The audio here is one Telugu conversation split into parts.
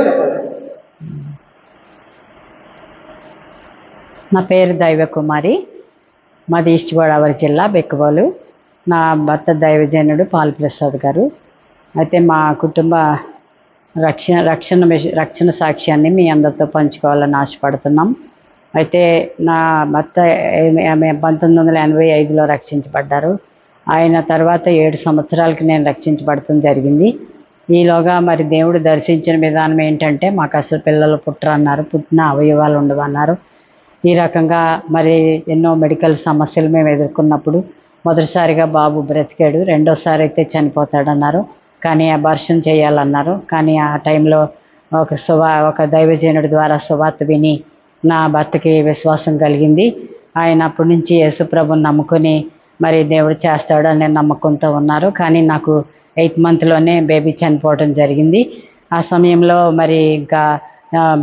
చెప్పండి. నా పేరు దైవకుమారి. మాది ఈస్ట్ గోదావరి జిల్లా బెక్కబోలు. నా భర్త దైవజనుడు పాల్ప్రసాద్ గారు. అయితే మా కుటుంబ రక్షణ సాక్ష్యాన్ని మీ అందరితో పంచుకోవాలని ఆశపడుతున్నాం. అయితే నా భర్త 1985లో రక్షించబడ్డారు. ఆయన తర్వాత 7 సంవత్సరాలకి నేను రక్షించబడటం జరిగింది. ఈలోగా మరి దేవుడు దర్శించిన విధానం ఏంటంటే, మాకు అసలు పిల్లలు పుట్టరన్నారు, పుట్టిన అవయవాలు ఉండవన్నారు. ఈ రకంగా మరి ఎన్నో మెడికల్ సమస్యలు మేము ఎదుర్కొన్నప్పుడు మొదటిసారిగా బాబు బ్రతికాడు, రెండోసారి అయితే చనిపోతాడన్నారు. కానీ అబార్షన్ చేయాలన్నారు. కానీ ఆ టైంలో ఒక దైవజనుడి ద్వారా సువార్త విని నా భర్తకి విశ్వాసం కలిగింది. ఆయన అప్పటి నుంచి యేసుప్రభుని నమ్ముకొని మరి దేవుడు చేస్తాడు అనే నమ్మకంతో ఉన్నారు. కానీ నాకు 8th మంత్లోనే బేబీ చనిపోవడం జరిగింది. ఆ సమయంలో మరి ఇంకా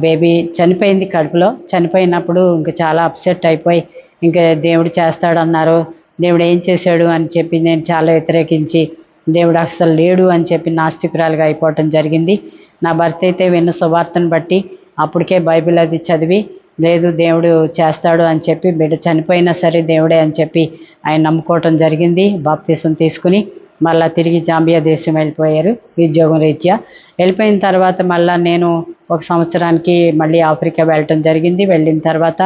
బేబీ చనిపోయింది కడుపులో. చనిపోయినప్పుడు ఇంకా చాలా అప్సెట్ అయిపోయి, ఇంకా దేవుడు చేస్తాడన్నారు, దేవుడు ఏం చేశాడు అని చెప్పి నేను చాలా వ్యతిరేకించి, దేవుడు అసలు లేడు అని చెప్పి నాస్తికురాలుగా అయిపోవటం జరిగింది. నా భర్త అయితే విన్న సువార్తను బట్టి అప్పటికే బైబిల్ అది చదివి, లేదు దేవుడు చేస్తాడు అని చెప్పి, బిడ్డ చనిపోయినా సరే దేవుడే అని చెప్పి ఆయన నమ్ముకోవటం జరిగింది. బాప్తీసం తీసుకుని మళ్ళీ తిరిగి జాంబియా దేశం వెళ్ళిపోయారు ఉద్యోగం రీత్యా. వెళ్ళిపోయిన తర్వాత మళ్ళీ నేను 1 సంవత్సరానికి మళ్ళీ ఆఫ్రికా వెళ్ళటం జరిగింది. వెళ్ళిన తర్వాత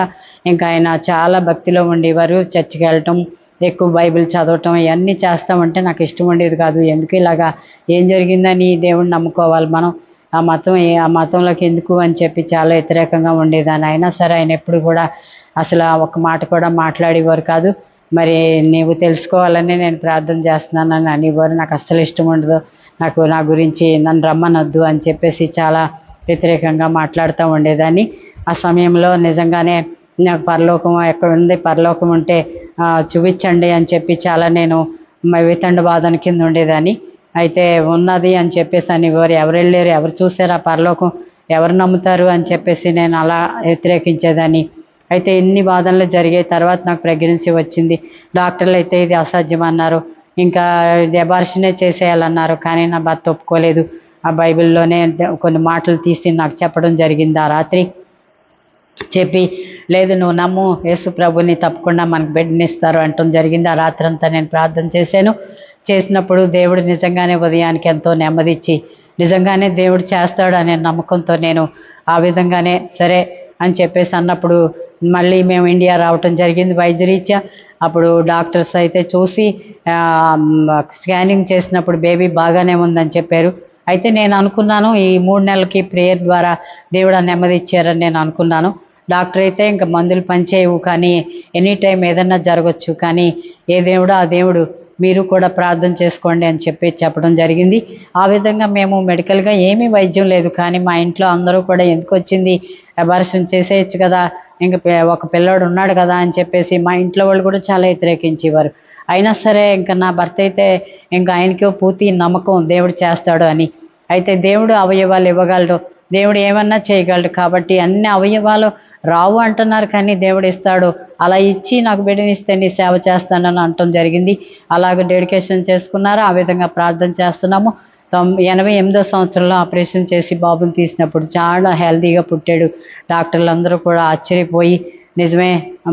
ఇంకా ఆయన చాలా భక్తిలో ఉండేవారు. చర్చికి వెళ్ళటం, ఎక్కువ బైబిల్ చదవటం ఇవన్నీ చేస్తామంటే నాకు ఇష్టం ఉండేది కాదు. ఎందుకు ఇలాగా, ఏం జరిగిందని దేవుడిని నమ్ముకోవాలి మనం, ఆ మతంలోకి ఎందుకు అని చెప్పి చాలా వ్యతిరేకంగా ఉండేదాన్ని. అయినా సరే ఆయన ఎప్పుడు కూడా అసలు ఒక మాట కూడా మాట్లాడేవారు కాదు. మరి నీవు తెలుసుకోవాలని నేను ప్రార్థన చేస్తున్నానని అనేవారు. నాకు అస్సలు ఇష్టం ఉండదు, నా గురించి నన్ను రమ్మనొద్దు అని చెప్పేసి చాలా వ్యతిరేకంగా మాట్లాడుతూ ఉండేదాన్ని. ఆ సమయంలో నిజంగానే నాకు పరలోకం ఎక్కడ ఉంది, పరలోకం ఉంటే చూపించండి అని చెప్పి చాలా నేను వితండవాదన కింద ఉండేదాన్ని. అయితే ఉన్నది అని చెప్పేసి అనేవారు. ఎవరు వెళ్ళారు, ఎవరు చూసారు ఆ పరలోకం, ఎవరు నమ్ముతారు అని చెప్పేసి నేను అలా వ్యతిరేకించేదాన్ని. అయితే ఎన్ని వాదనలు జరిగాయి. తర్వాత నాకు ప్రెగ్నెన్సీ వచ్చింది. డాక్టర్లు అయితే ఇది అసాధ్యం అన్నారు, ఇంకా అబార్షనే చేసేయాలన్నారు. కానీ నా భర్త ఒప్పుకోలేదు. ఆ బైబిల్లోనే కొన్ని మాటలు తీసి నాకు చెప్పడం జరిగింది. ఆ రాత్రి చెప్పి, లేదు నువ్వు నమ్ము, యేసు ప్రభుని తప్పకుండా మనకు బిడ్డనిస్తారు అంటం జరిగింది. ఆ రాత్రి అంతా నేను ప్రార్థన చేసినప్పుడు దేవుడు నిజంగానే ఉదయానికి ఎంతో నెమ్మదిచ్చి, నిజంగానే దేవుడు చేస్తాడు అనే నమ్మకంతో నేను ఆ విధంగానే సరే అని చెప్పేసి అన్నప్పుడు మళ్ళీ మేము ఇండియా రావటం జరిగింది వైద్యరీత్యా. అప్పుడు డాక్టర్స్ అయితే చూసి స్కానింగ్ చేసినప్పుడు బేబీ బాగానే ఉందని చెప్పారు. అయితే నేను అనుకున్నాను, ఈ 3 నెలలకి ప్రేయర్ ద్వారా దేవుడు నెమ్మది ఇచ్చారని నేను అనుకున్నాను. డాక్టర్ అయితే ఇంకా మందులు పనిచేయవు, కానీ ఎనీ టైం ఏదన్నా జరగచ్చు, కానీ ఏ దేవుడో ఆ దేవుడు, మీరు కూడా ప్రార్థన చేసుకోండి అని చెప్పడం జరిగింది. ఆ విధంగా మేము మెడికల్గా ఏమీ వైద్యం లేదు, కానీ మా ఇంట్లో అందరూ కూడా ఎందుకు వచ్చింది, అబార్షన్ చేసేయచ్చు కదా, ఇంకా ఒక పిల్లోడు ఉన్నాడు కదా అని చెప్పేసి మా ఇంట్లో వాళ్ళు కూడా చాలా వ్యతిరేకించేవారు. అయినా సరే ఇంకా నా భర్త అయితే ఇంకా ఆయనకి పూర్తి నమ్మకం దేవుడు చేస్తాడు అని. అయితే దేవుడు అవయవాలు ఇవ్వగలడు, దేవుడు ఏమన్నా చేయగలడు. కాబట్టి అన్ని అవయవాలు రావు అంటున్నారు, కానీ దేవుడు ఇస్తాడు. అలా ఇచ్చి నాకు బిడ్డనిస్తే నీ సేవ చేస్తానని అనటం జరిగింది. అలాగ డెడికేషన్ చేసుకున్నారు. ఆ విధంగా ప్రార్థన చేస్తున్నాము. 88వ సంవత్సరంలో ఆపరేషన్ చేసి బాబుని తీసినప్పుడు చాలా హెల్తీగా పుట్టాడు. డాక్టర్లు అందరూ కూడా ఆశ్చర్యపోయి, నిజమే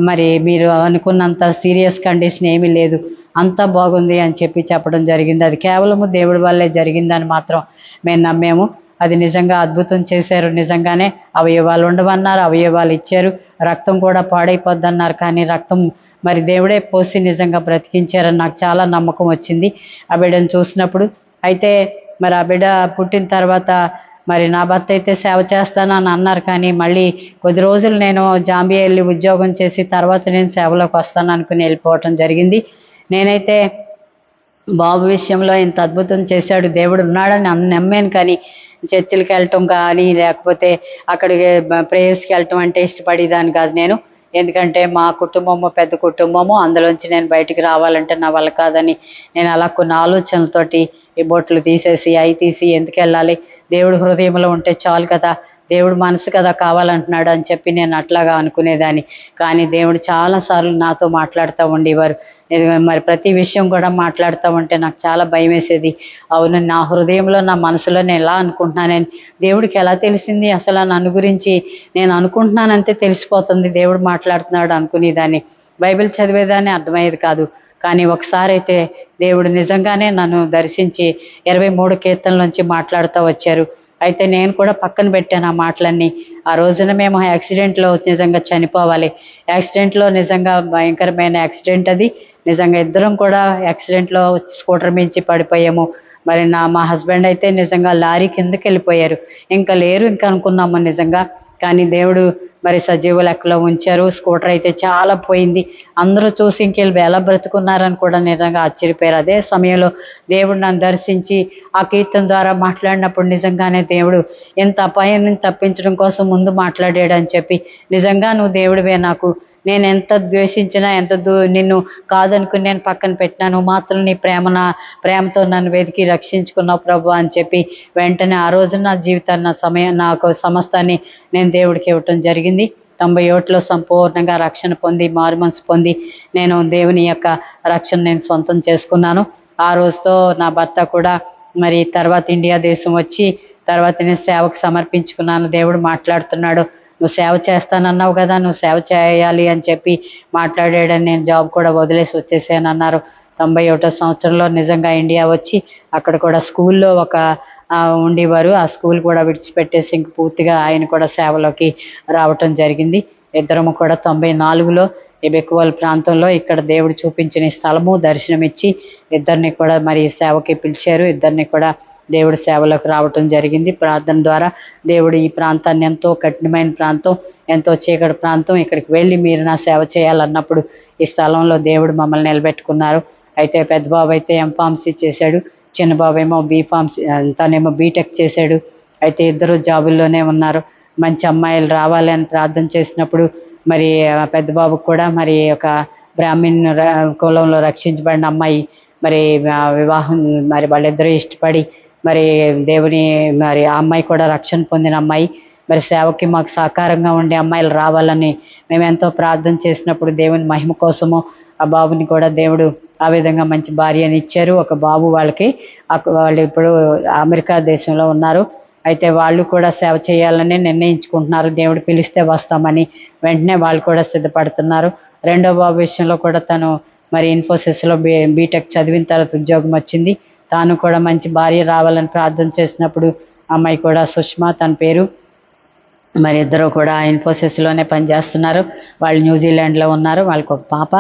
మరి మీరు అనుకున్నంత సీరియస్ కండిషన్ ఏమీ లేదు, అంతా బాగుంది అని చెప్పడం జరిగింది. అది కేవలము దేవుడి వల్లే జరిగిందని మాత్రం మేము నమ్మాము. అది నిజంగా అద్భుతం చేశారు. నిజంగానే అవయవాలు ఉండవన్నారు, అవయవాలు ఇచ్చారు. రక్తం కూడా పాడైపోద్ది అన్నారు, కానీ రక్తం మరి దేవుడే పోసి నిజంగా బ్రతికించారని నాకు చాలా నమ్మకం వచ్చింది ఆ బిడ్డను చూసినప్పుడు. అయితే మరి ఆ బిడ్డ పుట్టిన తర్వాత మరి నా భర్త అయితే సేవ చేస్తానని అన్నారు, కానీ మళ్ళీ కొద్ది రోజులు నేను జాంబియా వెళ్ళి ఉద్యోగం చేసి తర్వాత నేను సేవలోకి వస్తాను అనుకుని వెళ్ళిపోవటం జరిగింది. నేనైతే బాబు విషయంలో ఇంత అద్భుతం చేశాడు దేవుడు ఉన్నాడని నమ్మాను, కానీ చర్చిలకి వెళ్ళటం కానీ లేకపోతే అక్కడికి ప్రేయర్స్కి వెళ్ళటం అంటే ఇష్టపడేదాన్ని కాదు నేను. ఎందుకంటే మా కుటుంబము పెద్ద కుటుంబము, అందులోంచి నేను బయటికి రావాలంటే నా వల్ల కాదని నేను అలా కొన్ని ఆలోచనలతోటి ఈ బొట్లు తీసేసి అవి తీసి ఎందుకు వెళ్ళాలి, దేవుడు హృదయంలో ఉంటే చాలు కదా, దేవుడు మనసు కదా కావాలంటున్నాడు అని చెప్పి నేను అట్లాగా అనుకునేదాన్ని. కానీ దేవుడు చాలాసార్లు నాతో మాట్లాడుతూ ఉండేవారు. మరి ప్రతి విషయం కూడా మాట్లాడుతూ ఉంటే నాకు చాలా భయం వేసేది. అవును, నా హృదయంలో నా మనసులో నేను ఎలా అనుకుంటున్నానని దేవుడికి ఎలా తెలిసింది? అసలు నన్ను గురించి నేను అనుకుంటున్నానంతే తెలిసిపోతుంది, దేవుడు మాట్లాడుతున్నాడు అనుకునేదాన్ని. బైబిల్ చదివేదాన్ని అర్థమయ్యేది కాదు. కానీ ఒకసారి అయితే దేవుడు నిజంగానే నన్ను దర్శించి 23 కీర్తనలోంచి మాట్లాడుతూ వచ్చారు. అయితే నేను కూడా పక్కన పెట్టాను ఆ మాటలన్నీ. ఆ రోజున మేము యాక్సిడెంట్లో నిజంగా చనిపోవాలి. యాక్సిడెంట్లో నిజంగా భయంకరమైన యాక్సిడెంట్ అది. నిజంగా ఇద్దరం కూడా యాక్సిడెంట్లో స్కూటర్ మించి పడిపోయాము. మరి మా హస్బెండ్ అయితే నిజంగా లారీ కిందకి వెళ్ళిపోయారు. ఇంకా లేరు ఇంకా అనుకున్నాము నిజంగా. కానీ దేవుడు మరి సజీవ లెక్కలో ఉంచారు. స్కూటర్ అయితే చాలా పోయింది. అందరూ చూసి ఇంకెళ్ళి ఎలా బ్రతుకున్నారని కూడా నిజంగా ఆశ్చర్యపోయారు. అదే సమయంలో దేవుడు నన్ను దర్శించి ఆ కీర్తన ద్వారా మాట్లాడినప్పుడు నిజంగానే దేవుడు ఎంత అపాయాన్ని తప్పించడం కోసం ముందు మాట్లాడాడని చెప్పి, నిజంగా నువ్వు దేవుడివే, నాకు నేను ఎంత ద్వేషించినా నిన్ను కాదనుకుని నేను పక్కన పెట్టినాను, మాత్రం నీ ప్రేమతో నన్ను వెతికి రక్షించుకున్నావు ప్రభు అని చెప్పి వెంటనే ఆ రోజు నా జీవితాన్ని నాకు సమస్తాన్ని నేను దేవుడికి ఇవ్వటం జరిగింది. 91లో సంపూర్ణంగా రక్షణ పొంది మారు మనసు పొంది నేను దేవుని యొక్క రక్షణ నేను సొంతం చేసుకున్నాను. ఆ రోజుతో నా భర్త కూడా మరి తర్వాత ఇండియా దేశం వచ్చి తర్వాత నేను సేవకు సమర్పించుకున్నాను. దేవుడు మాట్లాడుతున్నాడు, నువ్వు సేవ చేస్తానన్నావు కదా, నువ్వు సేవ చేయాలి అని చెప్పి మాట్లాడాడని నేను జాబ్ కూడా వదిలేసి వచ్చేసాను అన్నారు. 91వ సంవత్సరంలో నిజంగా ఇండియా వచ్చి అక్కడ కూడా స్కూల్లో ఉండేవారు. ఆ స్కూల్ కూడా విడిచిపెట్టేసి ఇంక పూర్తిగా ఆయన కూడా సేవలోకి రావటం జరిగింది. ఇద్దరము కూడా 94లో ఎబెకువల్ ప్రాంతంలో ఇక్కడ దేవుడు చూపించిన స్థలము దర్శనమిచ్చి ఇద్దరిని కూడా మరి సేవకి పిలిచారు. ఇద్దరిని కూడా దేవుడి సేవలోకి రావటం జరిగింది. ప్రార్థన ద్వారా దేవుడు ఈ ప్రాంతాన్ని, ఎంతో కఠినమైన ప్రాంతం, ఎంతో చీకటి ప్రాంతం, ఇక్కడికి వెళ్ళి మీరు నా సేవ చేయాలన్నప్పుడు ఈ స్థలంలో దేవుడు మమ్మల్ని నిలబెట్టుకున్నారు. అయితే పెద్ద బాబు అయితే ఎంఫార్మసీ చేశాడు, చిన్న బాబు ఏమో బీఫార్మసీ, తనేమో బీటెక్ చేశాడు. అయితే ఇద్దరు జాబుల్లోనే ఉన్నారు. మంచి అమ్మాయిలు రావాలి అని ప్రార్థన చేసినప్పుడు మరి పెద్ద బాబుకు కూడా మరి ఒక బ్రాహ్మణ్ కులంలో రక్షించబడిన అమ్మాయి మరి వివాహం, మరి వాళ్ళిద్దరూ ఇష్టపడి మరి దేవుని మరి ఆ అమ్మాయి కూడా రక్షణ పొందిన అమ్మాయి. మరి సేవకి మాకు సహకారంగా ఉండే అమ్మాయిలు రావాలని మేము ఎంతో ప్రార్థన చేసినప్పుడు దేవుని మహిమ కోసము ఆ బాబుని కూడా దేవుడు ఆ విధంగా మంచి భార్యని ఇచ్చారు. ఒక బాబు వాళ్ళకి. వాళ్ళు ఇప్పుడు అమెరికా దేశంలో ఉన్నారు. అయితే వాళ్ళు కూడా సేవ చేయాలని నిర్ణయించుకుంటున్నారు. దేవుడు పిలిస్తే వస్తామని వెంటనే వాళ్ళు కూడా సిద్ధపడుతున్నారు. రెండో బాబు విషయంలో కూడా తను మరి ఇన్ఫోసిస్లో బీటెక్ చదివిన తర్వాత ఉద్యోగం వచ్చింది. తాను కూడా మంచి భార్య రావాలని ప్రార్థన చేసినప్పుడు అమ్మాయి కూడా సుష్మా తన పేరు. మరి ఇద్దరు కూడా ఇన్ఫోసిస్లోనే పనిచేస్తున్నారు. వాళ్ళు న్యూజిలాండ్లో ఉన్నారు. వాళ్ళకి ఒక పాప.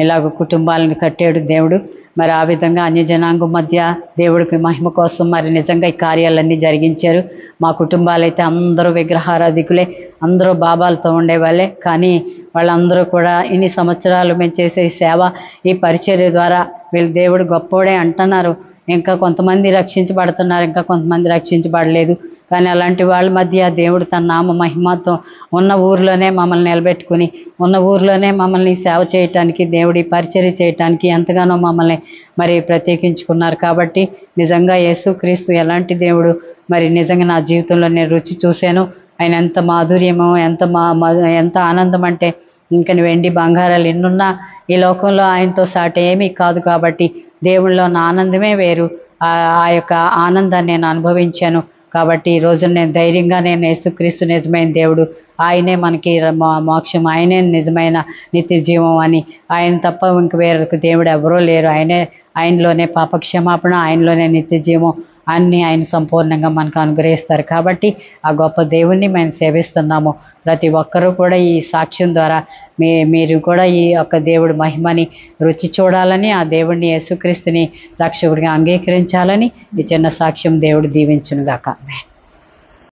ఇలాగ కుటుంబాలను కట్టాడు దేవుడు. మరి ఆ విధంగా అన్య జనాంగం మధ్య దేవుడికి మహిమ కోసం మరి నిజంగా ఈ కార్యాలన్నీ జరిగించారు. మా కుటుంబాలైతే అందరూ విగ్రహారాధికులే, అందరూ బాబాలతో ఉండేవాళ్ళే. కానీ వాళ్ళందరూ కూడా ఇన్ని సంవత్సరాలు మేము చేసే ఈ సేవ, ఈ పరిచర్య ద్వారా వీళ్ళు దేవుడు గొప్పోడే అంటున్నారు. ఇంకా కొంతమంది రక్షించబడుతున్నారు, ఇంకా కొంతమంది రక్షించబడలేదు. కానీ అలాంటి వాళ్ళ మధ్య దేవుడు తన నామ మహిమతో ఉన్న ఊర్లోనే మమ్మల్ని నిలబెట్టుకుని, ఉన్న ఊర్లోనే మమ్మల్ని సేవ చేయటానికి, దేవుడి పరిచర్య చేయటానికి ఎంతగానో మమ్మల్ని మరి ప్రత్యేకించుకున్నారు. కాబట్టి నిజంగా యేసుక్రీస్తు ఎలాంటి దేవుడు, మరి నిజంగా నా జీవితంలో నేను రుచి చూశాను. ఆయన ఎంత మాధుర్యమో, ఎంత ఆనందం అంటే ఇంకా వెండి బంగారాలు ఎన్నున్నా ఈ లోకంలో ఆయనతో సాటి ఏమీ కాదు. కాబట్టి దేవుళ్ళలో నా ఆనందమే వేరు. ఆ యొక్క ఆనందాన్ని నేను అనుభవించాను. కాబట్టి ఈ రోజు నేను ధైర్యంగా నేను యేసుక్రీస్తు నిజమైన దేవుడు, ఆయనే మనకి మోక్షం, ఆయనే నిజమైన నిత్య జీవం అని, ఆయన తప్ప ఇంక వేరొక దేవుడు ఎవరూ లేరు. ఆయనలోనే పాపక్షమాపణ, ఆయనలోనే నిత్య జీవం అన్నీ ఆయన సంపూర్ణంగా మనకు అనుగ్రహిస్తారు. కాబట్టి ఆ గొప్ప దేవుణ్ణి మేము సేవిస్తున్నాము. ప్రతి ఒక్కరూ కూడా ఈ సాక్ష్యం ద్వారా మీరు కూడా ఈ యొక్క దేవుడి మహిమని రుచి చూడాలని, ఆ దేవుడిని యేసుక్రీస్తుని రక్షకుడిగా అంగీకరించాలని ఈ చిన్న సాక్ష్యం దేవుడు దీవించునుగాక.